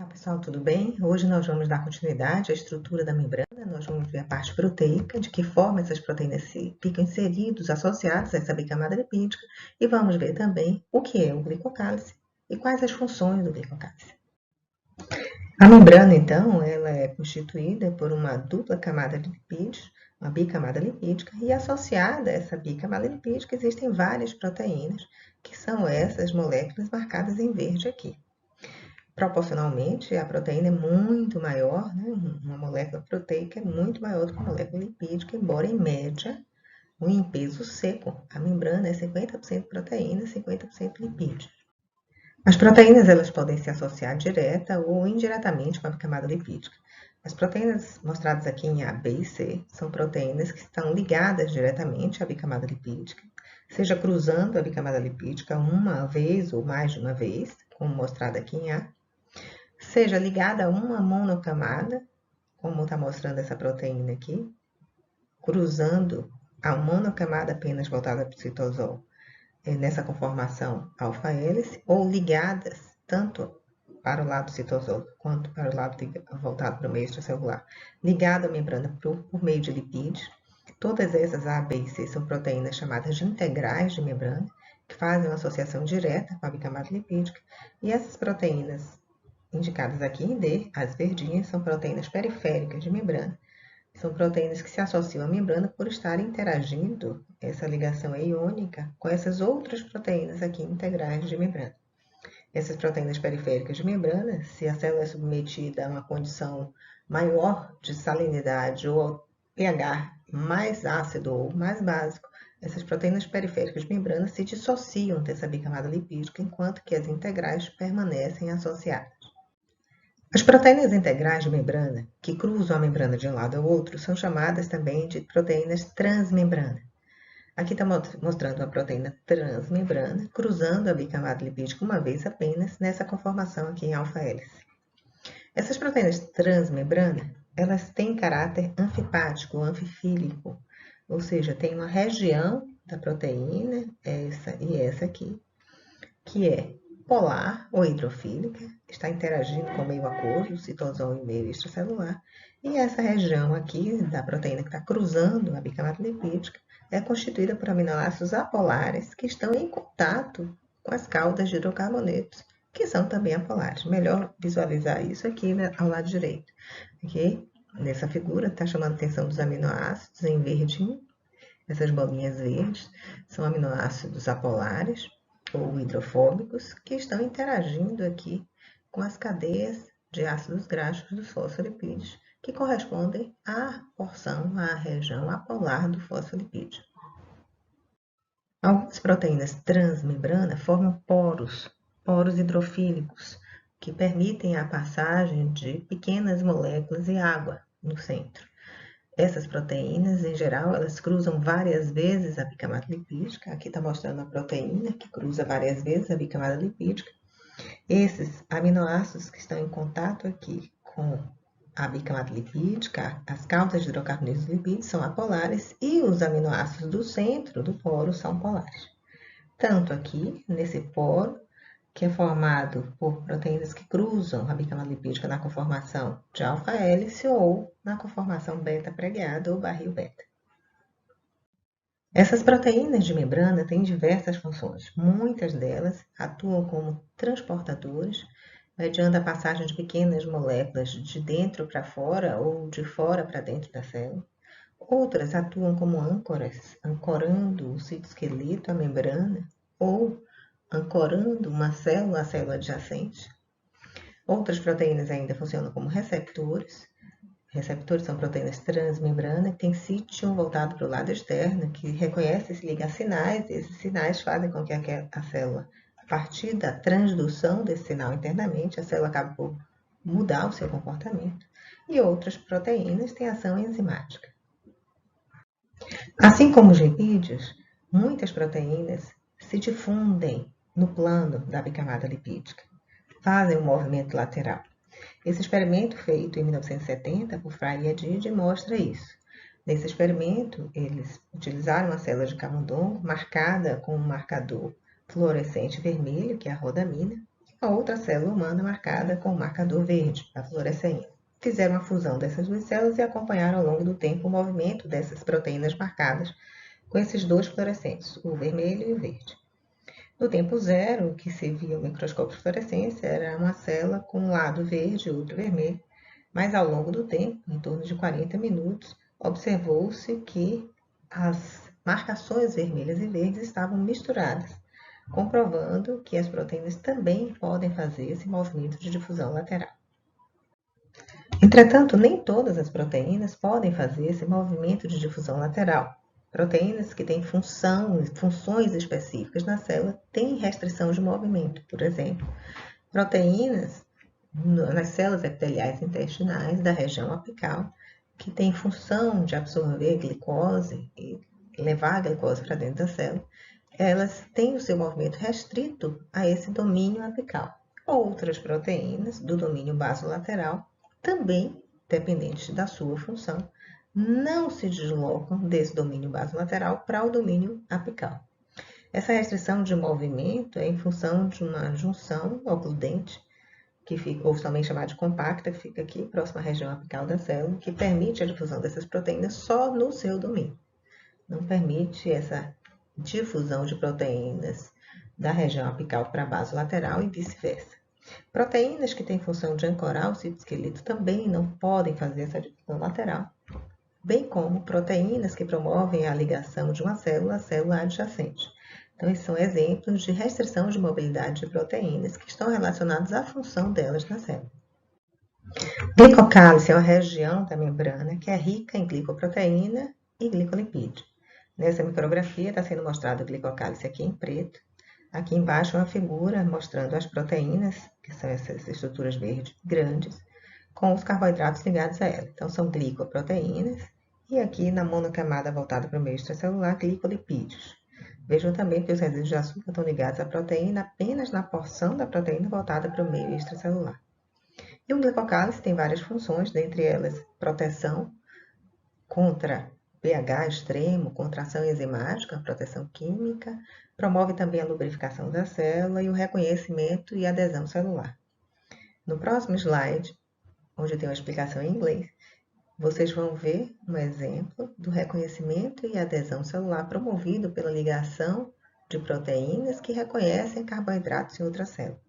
Olá pessoal, tudo bem? Hoje nós vamos dar continuidade à estrutura da membrana, nós vamos ver a parte proteica, de que forma essas proteínas ficam inseridos, associadas a essa bicamada lipídica, e vamos ver também o que é o glicocálice e quais as funções do glicocálice. A membrana, então, ela é constituída por uma dupla camada de lipídios, uma bicamada lipídica, e associada a essa bicamada lipídica existem várias proteínas, que são essas moléculas marcadas em verde aqui. Proporcionalmente, a proteína é muito maior, né? Uma molécula proteica é muito maior do que uma molécula lipídica, embora em média, em peso seco, a membrana é 50% proteína, 50% lipídio. As proteínas elas podem se associar direta ou indiretamente com a camada lipídica. As proteínas mostradas aqui em A, B e C são proteínas que estão ligadas diretamente à bicamada lipídica, seja cruzando a bicamada lipídica uma vez ou mais de uma vez, como mostrado aqui em A, seja ligada a uma monocamada, como está mostrando essa proteína aqui, cruzando a monocamada apenas voltada para o citosol, nessa conformação alfa-hélice, ou ligadas tanto para o lado do citosol quanto para o lado voltado para o meio extracelular, ligado à membrana por meio de lipídios. Todas essas A, B e C são proteínas chamadas de integrais de membrana, que fazem uma associação direta com a bicamada lipídica, e essas proteínas indicadas aqui em D, as verdinhas, são proteínas periféricas de membrana. São proteínas que se associam à membrana por estarem interagindo, essa ligação é iônica, com essas outras proteínas aqui integrais de membrana. Essas proteínas periféricas de membrana, se a célula é submetida a uma condição maior de salinidade ou ao pH mais ácido ou mais básico, essas proteínas periféricas de membrana se dissociam dessa bicamada lipídica, enquanto que as integrais permanecem associadas. As proteínas integrais de membrana, que cruzam a membrana de um lado ao outro, são chamadas também de proteínas transmembrana. Aqui está mostrando uma proteína transmembrana, cruzando a bicamada lipídica uma vez apenas, nessa conformação aqui em alfa-hélice. Essas proteínas transmembrana, elas têm caráter anfipático ou anfifílico, ou seja, tem uma região da proteína, essa e essa aqui, que é polar ou hidrofílica, está interagindo com o meio aquoso, o citosol e o meio extracelular, e essa região aqui da proteína que está cruzando a bicamada lipídica é constituída por aminoácidos apolares que estão em contato com as caudas de hidrocarbonetos, que são também apolares. Melhor visualizar isso aqui, né, ao lado direito. Aqui, nessa figura, está chamando a atenção dos aminoácidos em verdinho. Essas bolinhas verdes são aminoácidos apolares ou hidrofóbicos, que estão interagindo aqui com as cadeias de ácidos graxos dos fosfolipídios, que correspondem à porção, à região apolar do fosfolipídio. Algumas proteínas transmembrana formam poros hidrofílicos, que permitem a passagem de pequenas moléculas de água no centro. Essas proteínas, em geral, elas cruzam várias vezes a bicamada lipídica. Aqui está mostrando a proteína que cruza várias vezes a bicamada lipídica. Esses aminoácidos que estão em contato aqui com a bicamada lipídica, as caudas de hidrocarbonetos lipídicos são apolares e os aminoácidos do centro do poro são polares. Tanto aqui, nesse poro, que é formado por proteínas que cruzam a bicamada lipídica na conformação de alfa-hélice ou na conformação beta-pregueada ou barril beta. Essas proteínas de membrana têm diversas funções. Muitas delas atuam como transportadores, mediando a passagem de pequenas moléculas de dentro para fora ou de fora para dentro da célula. Outras atuam como âncoras, ancorando o citoesqueleto à membrana ou ancorando uma célula à célula adjacente. Outras proteínas ainda funcionam como receptores. Receptores são proteínas transmembrana que têm sítio voltado para o lado externo, que reconhece e liga sinais, e esses sinais fazem com que a célula, a partir da transdução desse sinal internamente, a célula acabe por mudar o seu comportamento. E outras proteínas têm ação enzimática. Assim como os lipídios, muitas proteínas se difundem no plano da bicamada lipídica, fazem um movimento lateral. Esse experimento feito em 1970 por Frey e Edid mostra isso. Nesse experimento, eles utilizaram uma célula de camundongo marcada com um marcador fluorescente vermelho, que é a rodamina, a outra célula humana marcada com o marcador verde, a fluorescência. Fizeram a fusão dessas duas células e acompanharam ao longo do tempo o movimento dessas proteínas marcadas com esses dois fluorescentes, o vermelho e o verde. No tempo zero, o que se via no microscópio de fluorescência era uma célula com um lado verde e outro vermelho, mas ao longo do tempo, em torno de 40 minutos, observou-se que as marcações vermelhas e verdes estavam misturadas, comprovando que as proteínas também podem fazer esse movimento de difusão lateral. Entretanto, nem todas as proteínas podem fazer esse movimento de difusão lateral. Proteínas que têm funções específicas na célula têm restrição de movimento. Por exemplo, proteínas nas células epiteliais intestinais da região apical, que têm função de absorver glicose e levar a glicose para dentro da célula, elas têm o seu movimento restrito a esse domínio apical. Outras proteínas do domínio basolateral, também dependentes da sua função, não se deslocam desse domínio basolateral para o domínio apical. Essa restrição de movimento é em função de uma junção ocludente, que fica, ou também chamada de compacta, que fica aqui próxima à região apical da célula, que permite a difusão dessas proteínas só no seu domínio. Não permite essa difusão de proteínas da região apical para a base lateral e vice-versa. Proteínas que têm função de ancorar o citoesqueleto também não podem fazer essa difusão lateral, bem como proteínas que promovem a ligação de uma célula à célula adjacente. Então, esses são exemplos de restrição de mobilidade de proteínas que estão relacionados à função delas na célula. Glicocálice é uma região da membrana que é rica em glicoproteína e glicolipídio. Nessa micrografia está sendo mostrado o glicocálice aqui em preto. Aqui embaixo uma figura mostrando as proteínas, que são essas estruturas verdes grandes, com os carboidratos ligados a ela. Então, são glicoproteínas e aqui na monocamada voltada para o meio extracelular, glicolipídios. Vejam também que os resíduos de açúcar estão ligados à proteína apenas na porção da proteína voltada para o meio extracelular. E o glicocálice tem várias funções, dentre elas proteção contra pH extremo, contração enzimática, proteção química, promove também a lubrificação da célula e o reconhecimento e adesão celular. No próximo slide, onde tem uma explicação em inglês, vocês vão ver um exemplo do reconhecimento e adesão celular promovido pela ligação de proteínas que reconhecem carboidratos em outra célula.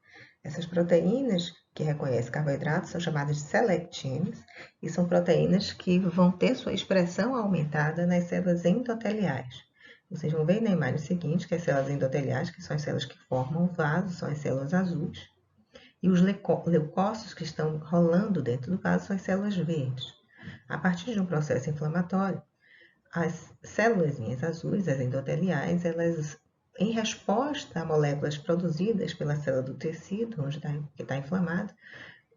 Essas proteínas que reconhecem carboidratos são chamadas de selectines e são proteínas que vão ter sua expressão aumentada nas células endoteliais. Vocês vão ver na imagem seguinte que as células endoteliais, que são as células que formam o vaso, são as células azuis, e os leucócitos que estão rolando dentro do vaso são as células verdes. A partir de um processo inflamatório, as células azuis, as endoteliais, elas, em resposta a moléculas produzidas pela célula do tecido, que está inflamado,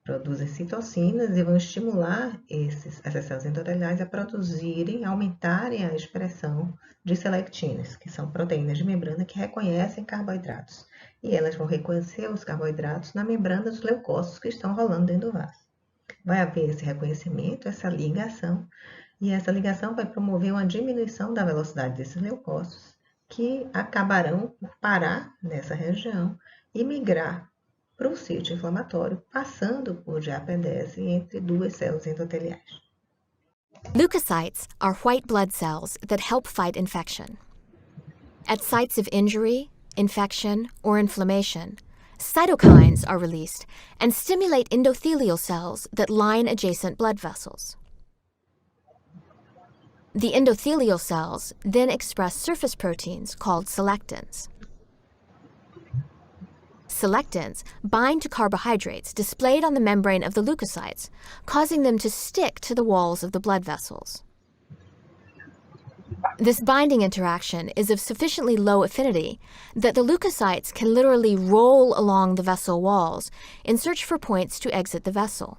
produzem citocinas e vão estimular essas células endoteliais a produzirem, aumentarem a expressão de selectinas, que são proteínas de membrana que reconhecem carboidratos. E elas vão reconhecer os carboidratos na membrana dos leucócitos que estão rolando dentro do vaso. Vai haver esse reconhecimento, essa ligação, e essa ligação vai promover uma diminuição da velocidade desses leucócitos, que acabarão por parar nessa região e migrar para o sítio inflamatório, passando por diapedese entre duas células endoteliais. Leukocytes are white blood cells that help fight infection. At sites of injury, infection, or inflammation, cytokines are released and stimulate endothelial cells that line adjacent blood vessels. The endothelial cells then express surface proteins called selectins. Selectins bind to carbohydrates displayed on the membrane of the leukocytes, causing them to stick to the walls of the blood vessels. This binding interaction is of sufficiently low affinity that the leukocytes can literally roll along the vessel walls in search for points to exit the vessel.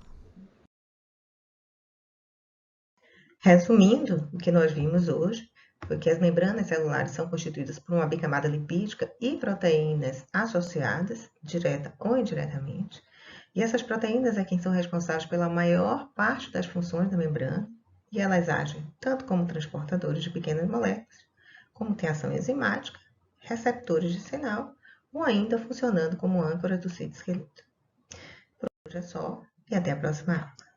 Resumindo, o que nós vimos hoje foi que as membranas celulares são constituídas por uma bicamada lipídica e proteínas associadas, direta ou indiretamente, e essas proteínas é quem são responsáveis pela maior parte das funções da membrana, e elas agem tanto como transportadores de pequenas moléculas, como têm ação enzimática, receptores de sinal ou ainda funcionando como âncora do citoesqueleto. Por hoje é só e até a próxima aula.